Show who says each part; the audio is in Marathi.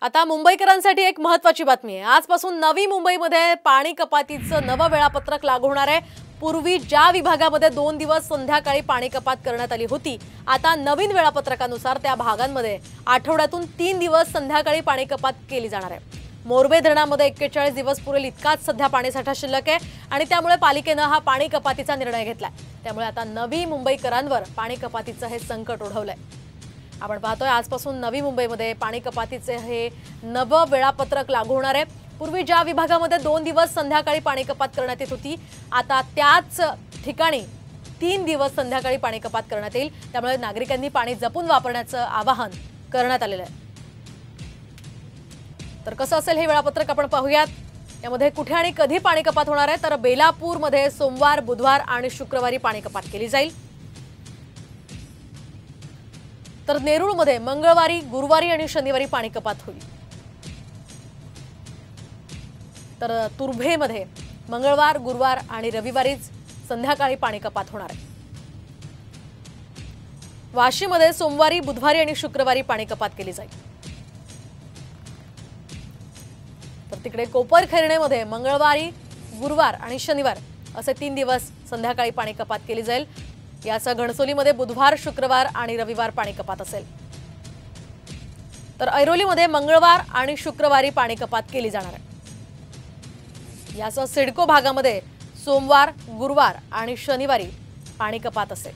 Speaker 1: आता मुंबईकरांसाठी एक महत्त्वाची बातमी आहे। आजपासून नवी मुंबईमध्ये पाणी कपातीचं नवं वेळापत्रक लागू होणार आहे। पूर्वी ज्या विभागामध्ये 2 दिवस संध्याकाळी पाणी कपात करण्यात आली होती, आता नवीन वेळापत्रकानुसार त्या भागांमध्ये आठवड्यातून 3 दिवस संध्याकाळी पाणी कपात केली जाणार आहे। मोरबे धरणामध्ये 41 दिवस पुरेल इतकाच सध्या पाणीसाठा शिल्लक आहे आणि त्यामुळे पालिकेने हा पाणी कपातीचा निर्णय घेतलाय। त्यामुळे आता नवी मुंबईकरांवर पाणी कपातीचं हे संकट ओढवलंय। आपण पाहतोय आजपासून नवी मुंबईमध्ये पाणी कपातीचे हे नवं वेळापत्रक लागू होणार आहे। पूर्वी ज्या विभागामध्ये 2 दिवस संध्याकाळी पाणी कपात करण्यात येत होती, आता त्याच ठिकाणी 3 दिवस संध्याकाळी पाणी कपात करण्यात येईल। त्यामुळे नागरिकांनी पाणी जपून वापरण्याचं आवाहन करण्यात आलेलं आहे। तर कसं असेल हे वेळापत्रक आपण पाहूयात। यामध्ये कुठे आणि कधी पाणी कपात होणार आहे, तर बेलापूरमध्ये सोमवार, बुधवार आणि शुक्रवारी पाणी कपात केली जाईल। तर नेरूळमध्ये मंगळवारी, गुरुवारी आणि शनिवारी पाणी कपात होईल। तर तुर्भेमध्ये मंगळवार, गुरुवार आणि रविवारीच संध्याकाळी पाणी कपात होणार आहे। वाशीमध्ये सोमवारी, बुधवारी आणि शुक्रवारी पाणी कपात केली जाईल। तर तिकडे कोपरखैरणेमध्ये मंगळवारी, गुरुवार आणि शनिवार असे 3 दिवस संध्याकाळी पाणी कपात केली जाईल। यासह घणसोलीमध्ये बुधवार, शुक्रवार आणि रविवार पाणी कपात असेल। तर ऐरोलीमध्ये मंगळवार आणि शुक्रवारी पाणी कपात केली जाणार आहे। यासह सिडको भागामध्ये सोमवार, गुरुवार आणि शनिवारी पाणी कपात असेल।